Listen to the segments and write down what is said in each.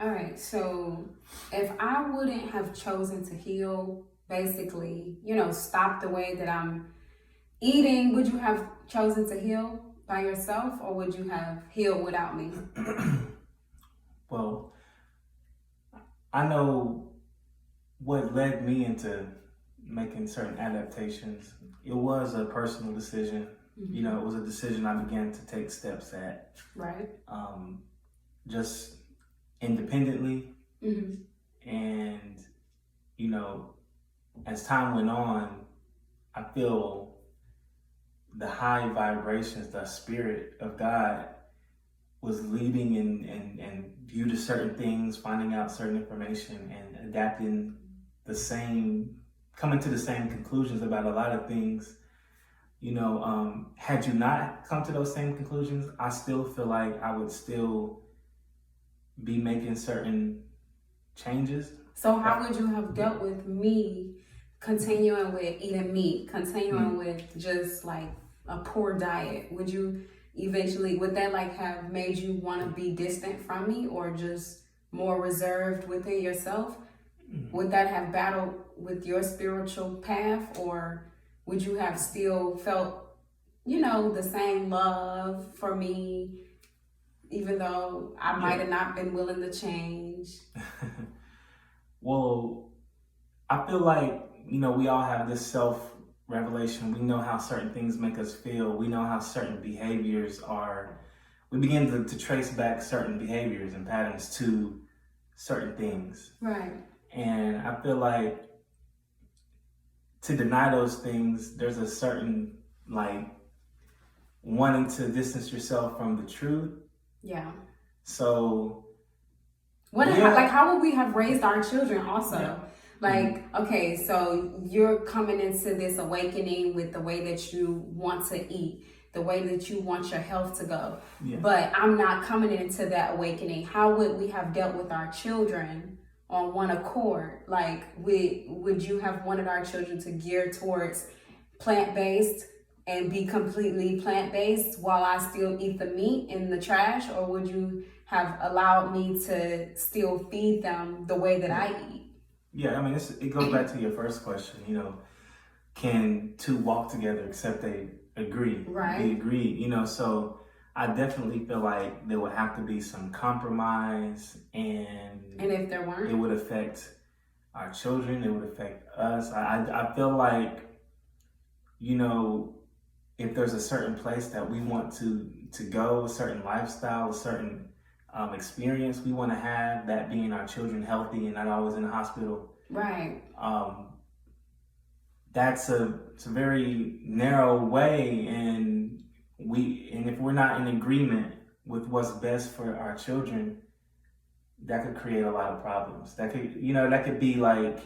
All right. So if I wouldn't have chosen to heal, basically, stop the way that I'm eating, would you have chosen to heal by yourself or would you have healed without me? Well, I know what led me into making certain adaptations. It was a personal decision. Mm-hmm. It was a decision I began to take steps at, Right. um, just independently. Mm-hmm. And, you know, as time went on, I feel the high vibrations, the spirit of God was leading and view to certain things, finding out certain information and adapting the same, coming to the same conclusions about a lot of things. Had you not come to those same conclusions, I still feel like I would still be making certain changes. So how would you have dealt with me continuing with eating meat, continuing Mm. with just like a poor diet? Would that like have made you want to be distant from me or just more reserved within yourself? Mm. Would that have battled with your spiritual path or would you have still felt, the same love for me, even though I might Yeah. have not been willing to change? Well, I feel like, we all have this self revelation. We know how certain things make us feel. We know how certain behaviors are. We begin to trace back certain behaviors and patterns to certain things. Right. And I feel like to deny those things, there's a certain, like, wanting to distance yourself from the truth. Yeah. So, How would we have raised our children also? Yeah. Like, okay, so you're coming into this awakening with the way that you want to eat, the way that you want your health to go. Yeah. But I'm not coming into that awakening. How would we have dealt with our children on one accord? Like, would you have wanted our children to gear towards plant-based and be completely plant-based while I still eat the meat in the trash? Or would you have allowed me to still feed them the way that I eat? Yeah, I mean, it goes back to your first question. Can two walk together except they agree? Right. They agree. So I definitely feel like there would have to be some compromise, and if there it weren't? would affect our children. It would affect us. I feel like, if there's a certain place that we want to go, a certain lifestyle, a certain experience we want to have, that being our children healthy and not always in the hospital. Right. It's a very narrow way, and if we're not in agreement with what's best for our children, that could create a lot of problems. That could be like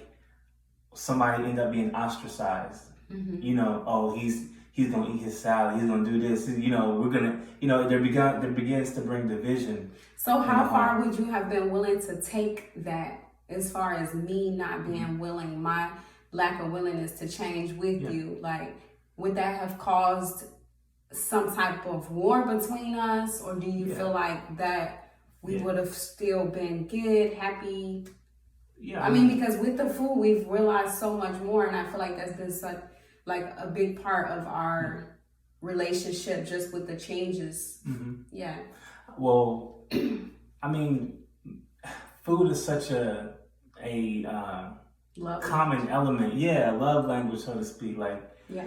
somebody end up being ostracized. Mm-hmm. Oh, he's gonna eat his salad. He's gonna do this. We're gonna. There begins to bring division. So how far would you have been willing to take that, as far as me not being willing, my lack of willingness to change with you? Like, would that have caused some type of war between us, or do you feel like that we would have still been good, happy? Yeah. I mean, because with the food, we've realized so much more, and I feel like that's been such like a big part of our relationship, just with the changes. Mm-hmm. Yeah. Well, I mean, food is such a common element. Yeah, love language, so to speak. Like, yeah.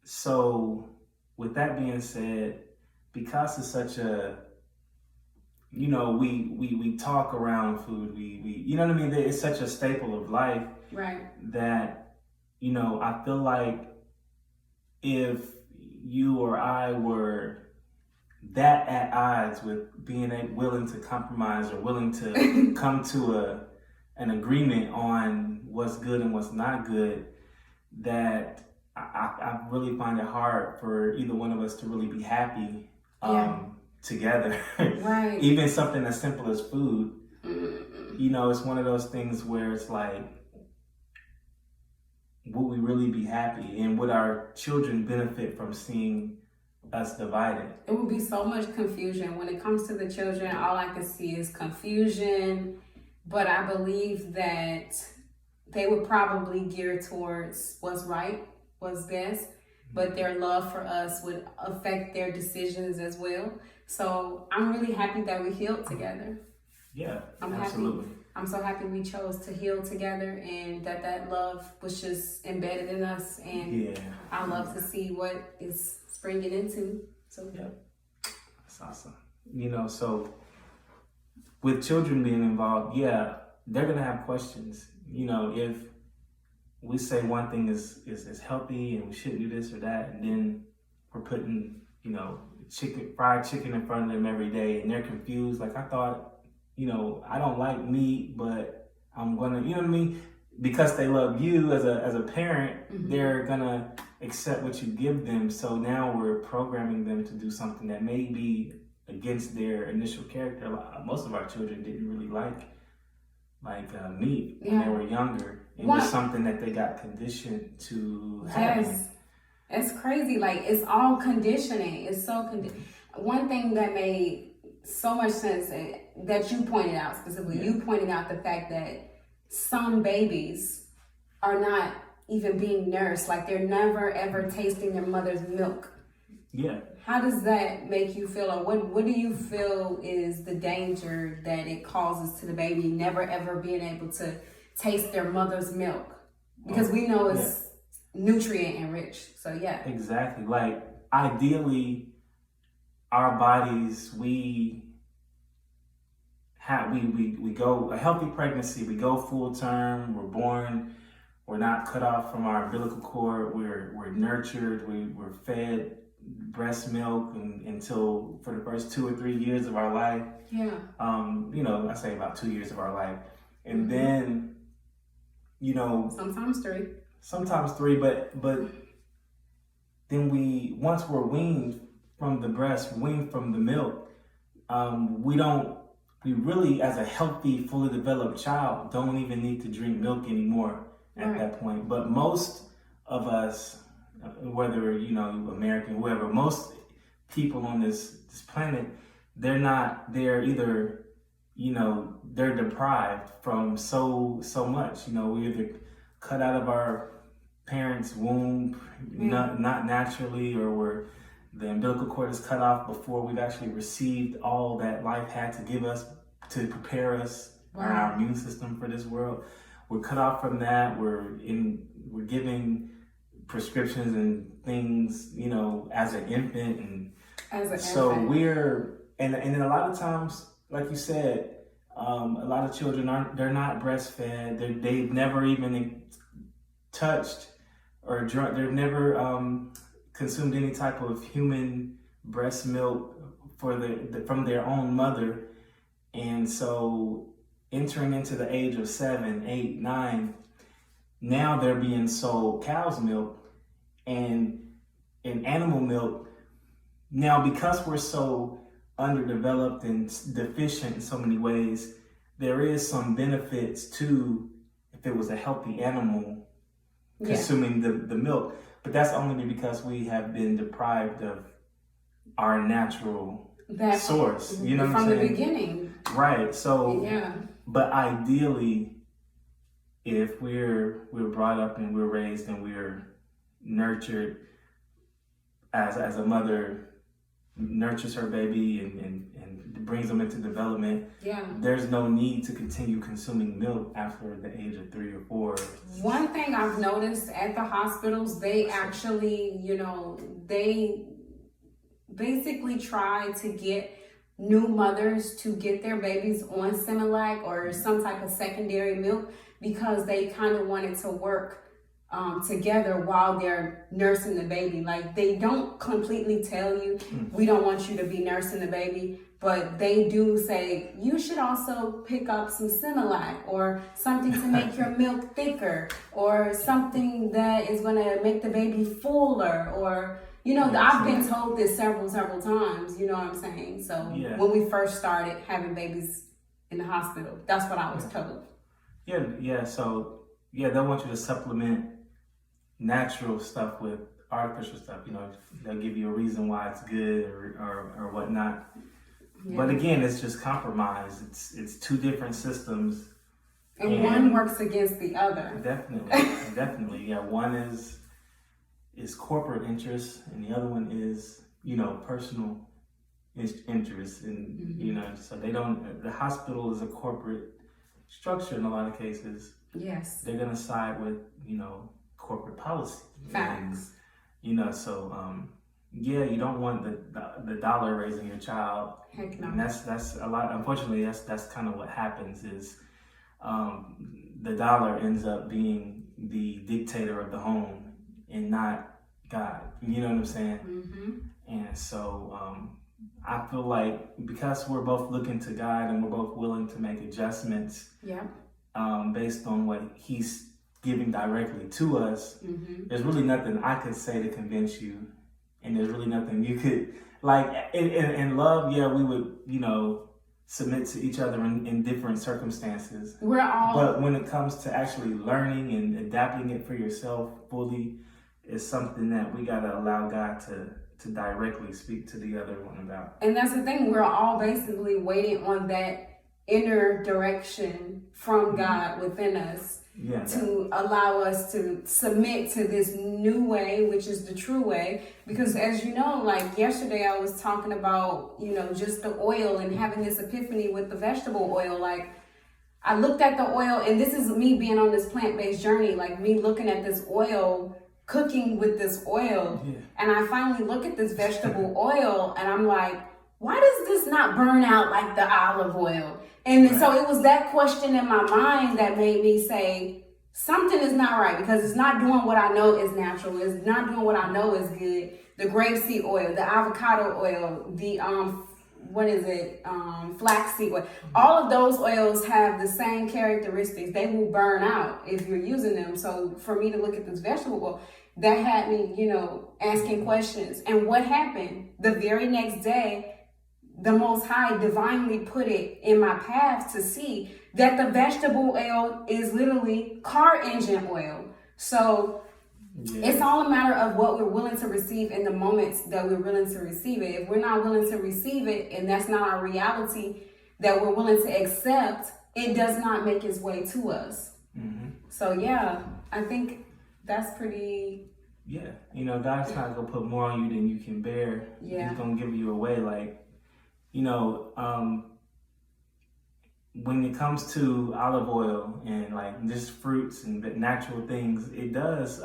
So with that being said, because it's such a, we talk around food. We you know what I mean? It's such a staple of life. Right. That, I feel like if you or I were that at odds with being willing to compromise or willing to come to an agreement on what's good and what's not good, that I really find it hard for either one of us to really be happy together. Right. Even something as simple as food. Mm-hmm. It's one of those things where it's like, would we really be happy, and would our children benefit from seeing us divided. It would be so much confusion. When it comes to the children, all I can see is confusion. But I believe that they would probably gear towards what's right, what's best. But their love for us would affect their decisions as well. So I'm really happy that we healed together. Yeah, I'm absolutely. happy. I'm so happy we chose to heal together, and that love was just embedded in us. And I love to see what is springing into. So yeah, that's awesome. So with children being involved, yeah, they're gonna have questions. If we say one thing is healthy and we shouldn't do this or that, and then we're putting fried chicken in front of them every day, and they're confused. Like, I thought, I don't like meat, but I'm gonna, you know what I mean? Because they love you as a parent, they're gonna accept what you give them. So now we're programming them to do something that may be against their initial character. Most of our children didn't really like meat when they were younger. It was something that they got conditioned to have. Yes, it's crazy. Like, it's all conditioning. It's so one thing that made so much sense that you pointed out specifically. You pointed out the fact that some babies are not even being nursed. Like, they're never ever tasting their mother's milk. Yeah. How does that make you feel, or what do you feel is the danger that it causes to the baby never ever being able to taste their mother's milk? Because we know it's nutrient enriched. So yeah. Exactly. Like, ideally, our bodies, we go a healthy pregnancy, we go full term, we're born, we're not cut off from our umbilical cord, we're nurtured, we're fed breast milk until for the first 2 or 3 years of our life. Yeah. I say about 2 years of our life. And then, sometimes three, but then once we're weaned from the breast, weaned from the milk, we really, as a healthy, fully developed child, don't even need to drink milk anymore at that point. But most of us, whether, American, whoever, most people on this planet, they're either, they're deprived from so much. We either cut out of our parents' womb, not naturally, or the umbilical cord is cut off before we've actually received all that life had to give us to prepare us and our immune system for this world. We're cut off from that. We're giving prescriptions and things, as an infant, we're and then a lot of times, like you said, a lot of children they're not breastfed. They've never even touched or drunk. They've never consumed any type of human breast milk from their own mother, and so entering into the age of 7, 8, 9, now they're being sold cow's milk and animal milk. Now, because we're so underdeveloped and deficient in so many ways, there is some benefits to if it was a healthy animal consuming the milk. But that's only because we have been deprived of our natural source. You know what I'm saying? From the beginning. Right. So, but ideally, if we're brought up and we're raised and we're nurtured as a mother nurtures her baby and brings them into development, there's no need to continue consuming milk after the age of 3 or 4. One thing I've noticed at the hospitals, they actually, they basically try to get new mothers to get their babies on Similac or some type of secondary milk because they kind of want it to work together while they're nursing the baby. Like, they don't completely tell you, we don't want you to be nursing the baby, but they do say, you should also pick up some Similac or something to make your milk thicker or something that is going to make the baby fuller or, I've been told this several times, you know what I'm saying? So when we first started having babies in the hospital, that's what I was told. So they want you to supplement natural stuff with artificial stuff. You know, they'll give you a reason why it's good or whatnot. Yeah. But again, it's just compromise. It's two different systems. And one works against the other. Definitely. Yeah, one is corporate interest, and the other one is, you know, personal interest. And, you know, so the hospital is a corporate structure in a lot of cases. Yes. They're going to side with, you know, corporate policy. Facts. And, you know, so, yeah, you don't want the dollar raising your child. Heck no. And that's a lot. Unfortunately, that's kind of what happens is the dollar ends up being the dictator of the home and not God. You know what I'm saying? Mm-hmm. And so I feel like because we're both looking to God and we're both willing to make adjustments based on what He's giving directly to us, there's really nothing I could say to convince you. And there's really nothing you could, like, in love, yeah, we would, you know, submit to each other in different circumstances. But when it comes to actually learning and adapting it for yourself fully, is something that we got to allow God to directly speak to the other one about. And that's the thing, we're all basically waiting on that inner direction from God within us. Yeah, to allow us to submit to this new way, which is the true way. Because as you know, like yesterday I was talking about, you know, just the oil and having this epiphany with the vegetable oil. Like I looked at the oil, and this is me being on this plant-based journey, like me looking at this oil, cooking with this oil. And I finally look at this vegetable oil and I'm like, why does this not burn out like the olive oil? And so it was that question in my mind that made me say, something is not right, because it's not doing what I know is natural. It's not doing what I know is good. The grapeseed oil, the avocado oil, the, flaxseed oil. All of those oils have the same characteristics. They will burn out if you're using them. So for me to look at this vegetable oil, that had me, you know, asking questions. And what happened? The very next day, the Most High divinely put it in my path to see that the vegetable oil is literally car engine oil. So it's all a matter of what we're willing to receive in the moments that we're willing to receive it. If we're not willing to receive it, and that's not our reality that we're willing to accept, it does not make its way to us. So yeah, I think that's pretty... Yeah, you know, God's not going to put more on you than you can bear. Yeah. He's going to give you away, like, you know, when it comes to olive oil and like just fruits and natural things, it does,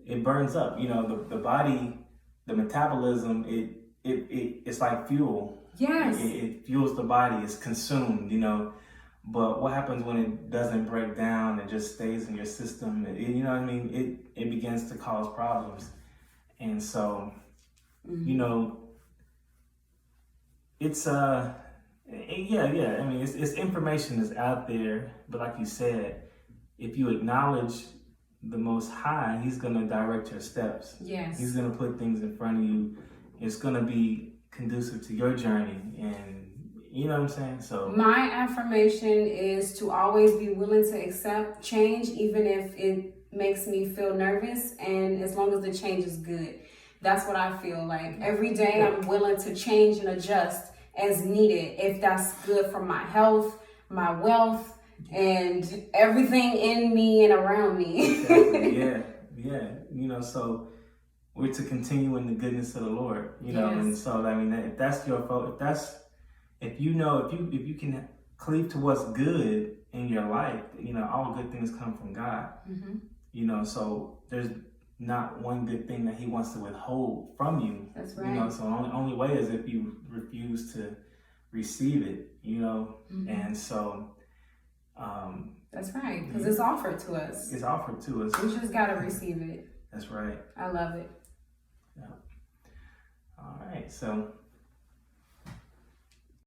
it burns up. You know, the body, the metabolism, it's like fuel. Yes. It fuels the body. It's consumed. You know, but what happens when it doesn't break down and just stays in your system? You know what I mean? It begins to cause problems, and so, you know. It's yeah. I mean, it's information is out there, but like you said, if you acknowledge the Most High, He's gonna direct your steps. Yes. He's gonna put things in front of you. It's gonna be conducive to your journey, and you know what I'm saying. So my affirmation is to always be willing to accept change, even if it makes me feel nervous, and as long as the change is good. That's what I feel like. Every day I'm willing to change and adjust as needed, if that's good for my health, my wealth, and everything in me and around me. Exactly. Yeah. You know, so we're to continue in the goodness of the Lord, you know, and so, I mean, if that's your fault, if you can cleave to what's good in your life, you know, all good things come from God, you know, so there's not one good thing that He wants to withhold from you. That's right. You know, so the only way is if you refuse to receive it, you know, and so. That's right, because it's offered to us. It's offered to us. We just got to receive it. That's right. I love it. Yeah. All right, so